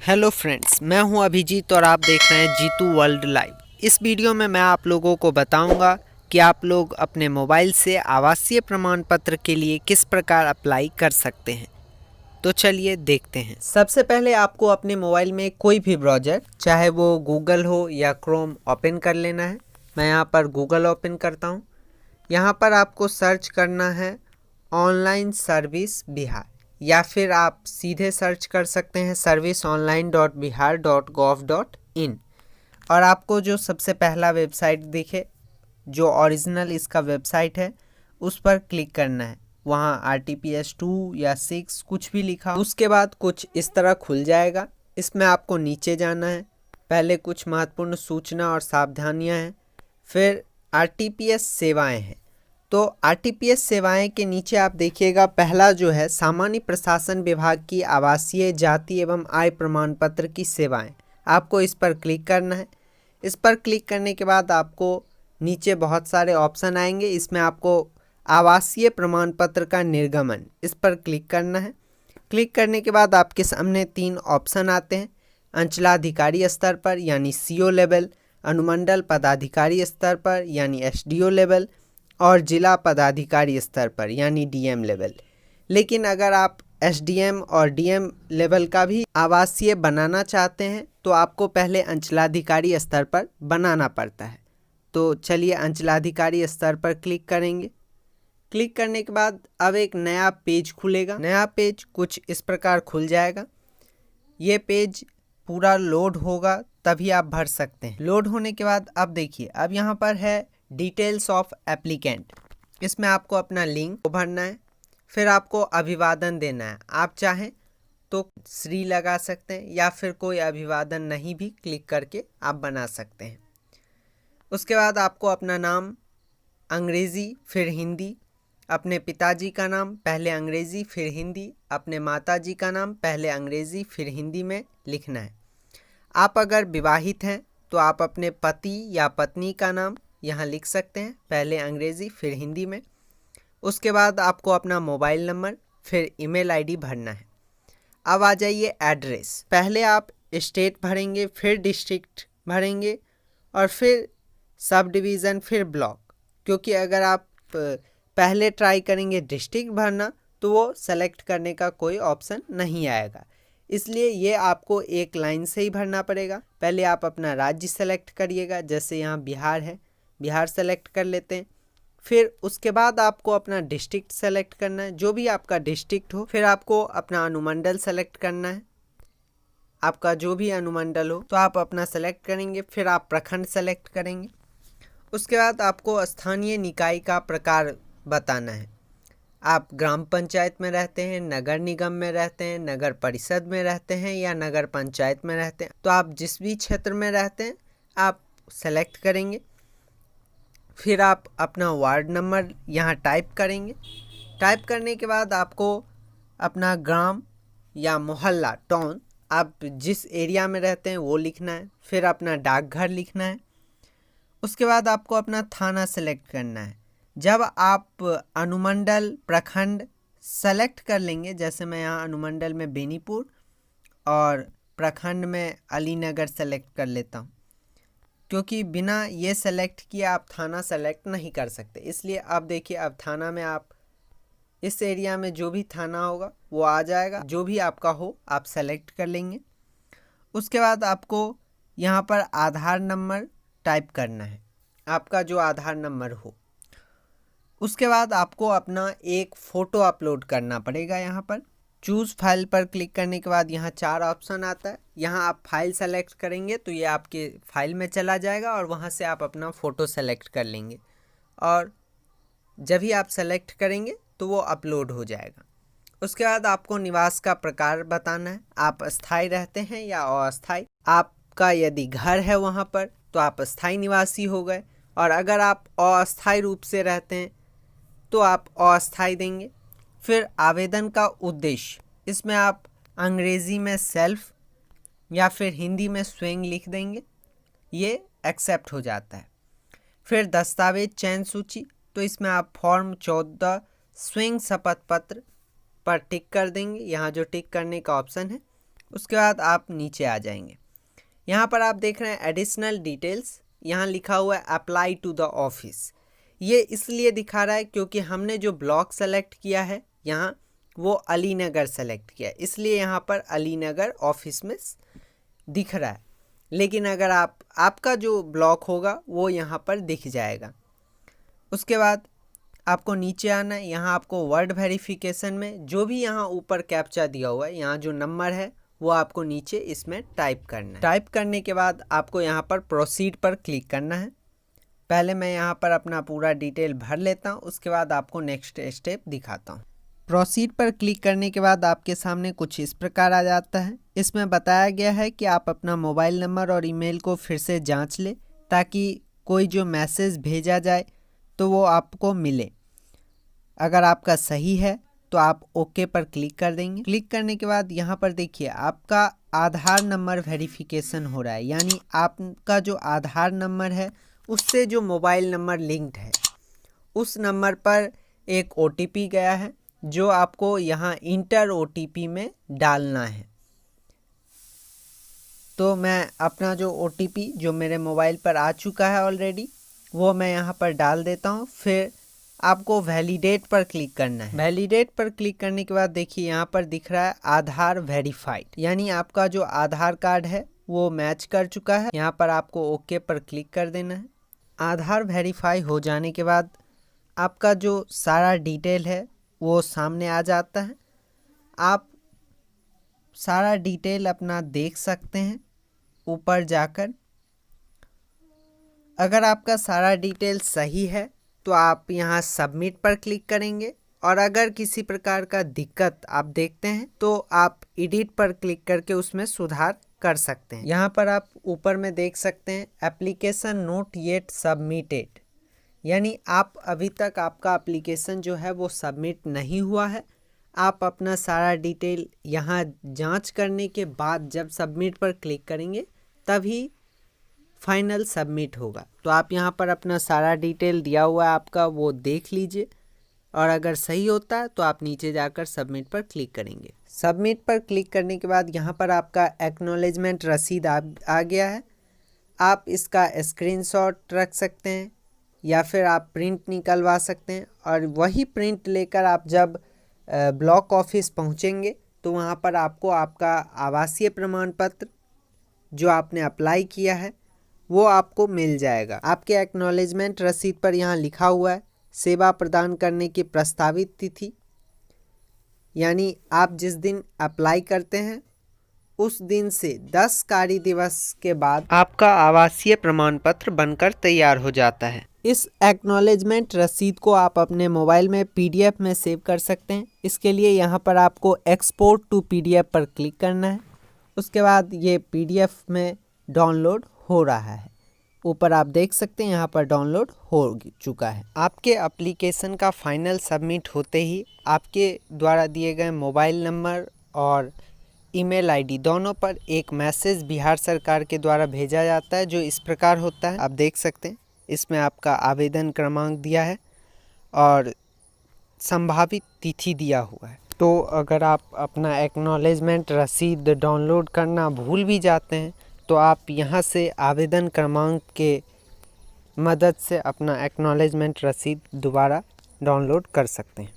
Hello friends, मैं हूं अभिजीत और आप देख रहे हैं जीतू वर्ल्ड लाइव। इस वीडियो में मैं आप लोगों को बताऊंगा कि आप लोग अपने मोबाइल से आवासीय प्रमाण पत्र के लिए किस प्रकार अप्लाई कर सकते हैं। तो चलिए देखते हैं। सबसे पहले आपको अपने मोबाइल में कोई भी ब्राउज़र, चाहे वो गूगल हो या क्रोम, ओपन कर लेना है। मैं यहाँ पर गूगल ओपन करता हूँ। यहाँ पर आपको सर्च करना है ऑनलाइन सर्विस बिहार, या फिर आप सीधे सर्च कर सकते हैं serviceonline.bihar.gov.in। और आपको जो सबसे पहला वेबसाइट दिखे, जो ओरिजिनल इसका वेबसाइट है, उस पर क्लिक करना है। वहाँ RTPS 2 या 6 कुछ भी लिखा, उसके बाद कुछ इस तरह खुल जाएगा। इसमें आपको नीचे जाना है। पहले कुछ महत्वपूर्ण सूचना और सावधानियाँ हैं, फिर RTPS सेवाएं हैं। तो RTPS सेवाएं के नीचे आप देखिएगा, पहला जो है सामान्य प्रशासन विभाग की आवासीय जाति एवं आय प्रमाण पत्र की सेवाएं, आपको इस पर क्लिक करना है। इस पर क्लिक करने के बाद आपको नीचे बहुत सारे ऑप्शन आएंगे। इसमें आपको आवासीय प्रमाण पत्र का निर्गमन, इस पर क्लिक करना है। क्लिक करने के बाद आपके सामने 3 ऑप्शन आते हैं। अंचलाधिकारी स्तर पर यानी CO लेवल, अनुमंडल पदाधिकारी स्तर पर यानी SDO लेवल, और जिला पदाधिकारी स्तर पर यानी DM लेवल। लेकिन अगर आप SDM और DM लेवल का भी आवासीय बनाना चाहते हैं तो आपको पहले अंचलाधिकारी स्तर पर बनाना पड़ता है। तो चलिए अंचलाधिकारी स्तर पर क्लिक करेंगे। क्लिक करने के बाद अब एक नया पेज खुलेगा। नया पेज कुछ इस प्रकार खुल जाएगा। ये पेज पूरा लोड होगा तभी आप भर सकते हैं। लोड होने के बाद अब देखिए, अब यहाँ पर है डिटेल्स ऑफ एप्लीकेंट। इसमें आपको अपना लिंक भरना है, फिर आपको अभिवादन देना है। आप चाहें तो श्री लगा सकते हैं या फिर कोई अभिवादन नहीं भी क्लिक करके आप बना सकते हैं। उसके बाद आपको अपना नाम अंग्रेज़ी फिर हिंदी, अपने पिताजी का नाम पहले अंग्रेज़ी फिर हिंदी, अपने माताजी का नाम पहले अंग्रेज़ी फिर हिंदी में लिखना है। आप अगर विवाहित हैं तो आप अपने पति या पत्नी का नाम यहाँ लिख सकते हैं, पहले अंग्रेज़ी फिर हिंदी में। उसके बाद आपको अपना मोबाइल नंबर फिर ईमेल आईडी भरना है। अब आ जाइए एड्रेस। पहले आप स्टेट भरेंगे, फिर डिस्ट्रिक्ट भरेंगे, और फिर सब डिवीज़न, फिर ब्लॉक। क्योंकि अगर आप पहले ट्राई करेंगे डिस्ट्रिक्ट भरना तो वो सेलेक्ट करने का कोई ऑप्शन नहीं आएगा, इसलिए ये आपको एक लाइन से ही भरना पड़ेगा। पहले आप अपना राज्य सेलेक्ट करिएगा, जैसे यहाँ बिहार है, बिहार सेलेक्ट कर लेते हैं। फिर उसके बाद आपको अपना डिस्ट्रिक्ट सेलेक्ट करना है, जो भी आपका डिस्ट्रिक्ट हो। फिर आपको अपना अनुमंडल सेलेक्ट करना है, आपका जो भी अनुमंडल हो तो आप अपना सेलेक्ट करेंगे। फिर आप प्रखंड सेलेक्ट करेंगे। उसके बाद आपको स्थानीय निकाय का प्रकार बताना है। आप ग्राम पंचायत में रहते हैं, नगर निगम में रहते हैं, नगर परिषद में रहते हैं या नगर पंचायत में रहते हैं। तो आप जिस भी क्षेत्र में रहते हैं आप सेलेक्ट करेंगे। फिर आप अपना वार्ड नंबर यहाँ टाइप करेंगे। टाइप करने के बाद आपको अपना ग्राम या मोहल्ला, टाउन, आप जिस एरिया में रहते हैं वो लिखना है। फिर अपना डाकघर लिखना है। उसके बाद आपको अपना थाना सेलेक्ट करना है। जब आप अनुमंडल प्रखंड सेलेक्ट कर लेंगे, जैसे मैं यहाँ अनुमंडल में बेनीपुर और प्रखंड में अलीनगर सेलेक्ट कर लेता हूँ, क्योंकि बिना ये सेलेक्ट किए आप थाना सेलेक्ट नहीं कर सकते। इसलिए अब देखिए, अब थाना में आप इस एरिया में जो भी थाना होगा वो आ जाएगा, जो भी आपका हो आप सेलेक्ट कर लेंगे। उसके बाद आपको यहाँ पर आधार नंबर टाइप करना है, आपका जो आधार नंबर हो। उसके बाद आपको अपना एक फ़ोटो अपलोड करना पड़ेगा। यहाँ पर चूज़ फाइल पर क्लिक करने के बाद यहाँ 4 ऑप्शन आता है। यहाँ आप फाइल सेलेक्ट करेंगे तो ये आपके फाइल में चला जाएगा और वहाँ से आप अपना फ़ोटो सेलेक्ट कर लेंगे, और जब ही आप सेलेक्ट करेंगे तो वो अपलोड हो जाएगा। उसके बाद आपको निवास का प्रकार बताना है, आप स्थायी रहते हैं या अस्थायी। आपका यदि घर है वहाँ पर तो आप स्थायी निवासी हो गए, और अगर आप अस्थायी रूप से रहते हैं तो आप अस्थायी देंगे। फिर आवेदन का उद्देश्य, इसमें आप अंग्रेज़ी में सेल्फ या फिर हिंदी में स्वयं लिख देंगे, ये एक्सेप्ट हो जाता है। फिर दस्तावेज चयन सूची, तो इसमें आप फॉर्म 14 स्वयं शपथ पत्र पर टिक कर देंगे, यहाँ जो टिक करने का ऑप्शन है उसके बाद आप नीचे आ जाएंगे। यहाँ पर आप देख रहे हैं एडिशनल डिटेल्स, यहाँ लिखा हुआ है अप्लाई टू द ऑफिस। ये इसलिए दिखा रहा है क्योंकि हमने जो ब्लॉक सेलेक्ट किया है यहाँ वो अलीनगर सेलेक्ट किया है, इसलिए यहाँ पर अलीनगर ऑफिस में दिख रहा है। लेकिन अगर आपका जो ब्लॉक होगा वो यहाँ पर दिख जाएगा। उसके बाद आपको नीचे आना है। यहाँ आपको वर्ड वेरिफिकेशन में जो भी यहाँ ऊपर कैप्चा दिया हुआ है, यहाँ जो नंबर है वो आपको नीचे इसमें टाइप करना है। टाइप करने के बाद आपको यहाँ पर प्रोसीड पर क्लिक करना है। पहले मैं यहाँ पर अपना पूरा डिटेल भर लेता हूँ, उसके बाद आपको नेक्स्ट स्टेप दिखाता हूँ। प्रोसीड पर क्लिक करने के बाद आपके सामने कुछ इस प्रकार आ जाता है। इसमें बताया गया है कि आप अपना मोबाइल नंबर और ईमेल को फिर से जांच लें ताकि कोई जो मैसेज भेजा जाए तो वो आपको मिले। अगर आपका सही है तो आप ओके पर क्लिक कर देंगे। क्लिक करने के बाद यहाँ पर देखिए आपका आधार नंबर वेरिफिकेशन हो रहा है, यानी आपका जो आधार नंबर है उससे जो मोबाइल नंबर लिंक्ड है उस नंबर पर एक OTP गया है जो आपको यहाँ इंटर OTP में डालना है। तो मैं अपना जो OTP जो मेरे मोबाइल पर आ चुका है ऑलरेडी वो मैं यहाँ पर डाल देता हूँ। फिर आपको वैलिडेट पर क्लिक करना है। वैलिडेट पर क्लिक करने के बाद देखिए यहाँ पर दिख रहा है आधार वेरीफाइड, यानी आपका जो आधार कार्ड है वो मैच कर चुका है। यहाँ पर आपको ओके पर क्लिक कर देना है। आधार वेरीफाई हो जाने के बाद आपका जो सारा डिटेल है वो सामने आ जाता है। आप सारा डिटेल अपना देख सकते हैं ऊपर जाकर। अगर आपका सारा डिटेल सही है तो आप यहाँ सबमिट पर क्लिक करेंगे, और अगर किसी प्रकार का दिक्कत आप देखते हैं तो आप एडिट पर क्लिक करके उसमें सुधार कर सकते हैं। यहाँ पर आप ऊपर में देख सकते हैं एप्लीकेशन नोट येट सबमिटेड, यानी आप अभी तक आपका एप्लीकेशन जो है वो सबमिट नहीं हुआ है। आप अपना सारा डिटेल यहाँ जांच करने के बाद जब सबमिट पर क्लिक करेंगे तभी फाइनल सबमिट होगा। तो आप यहाँ पर अपना सारा डिटेल दिया हुआ है आपका वो देख लीजिए, और अगर सही होता है तो आप नीचे जाकर सबमिट पर क्लिक करेंगे। सबमिट पर क्लिक करने के बाद यहाँ पर आपका एक्नॉलेजमेंट रसीद आ गया है। आप इसका स्क्रीनशॉट रख सकते हैं या फिर आप प्रिंट निकलवा सकते हैं, और वही प्रिंट लेकर आप जब ब्लॉक ऑफिस पहुँचेंगे तो वहाँ पर आपको आपका आवासीय प्रमाण पत्र जो आपने अप्लाई किया है वो आपको मिल जाएगा। आपके एक्नॉलेजमेंट रसीद पर यहाँ लिखा हुआ है सेवा प्रदान करने की प्रस्तावित तिथि, यानी आप जिस दिन अप्लाई करते हैं उस दिन से 10 कार्य दिवस के बाद आपका आवासीय प्रमाण पत्र बनकर तैयार हो जाता है। इस एक्नॉलेजमेंट रसीद को आप अपने मोबाइल में PDF में सेव कर सकते हैं। इसके लिए यहाँ पर आपको एक्सपोर्ट टू PDF पर क्लिक करना है। उसके बाद ये PDF में डाउनलोड हो रहा है। ऊपर आप देख सकते हैं यहाँ पर डाउनलोड हो चुका है। आपके एप्लीकेशन का फाइनल सबमिट होते ही आपके द्वारा दिए गए मोबाइल नंबर और ईमेल आईडी दोनों पर एक मैसेज बिहार सरकार के द्वारा भेजा जाता है, जो इस प्रकार होता है। आप देख सकते हैं इसमें आपका आवेदन क्रमांक दिया है और संभावित तिथि दिया हुआ है। तो अगर आप अपना एक्नॉलेजमेंट रसीद डाउनलोड करना भूल भी जाते हैं तो आप यहाँ से आवेदन क्रमांक के मदद से अपना एक्नॉलेजमेंट रसीद दोबारा डाउनलोड कर सकते हैं।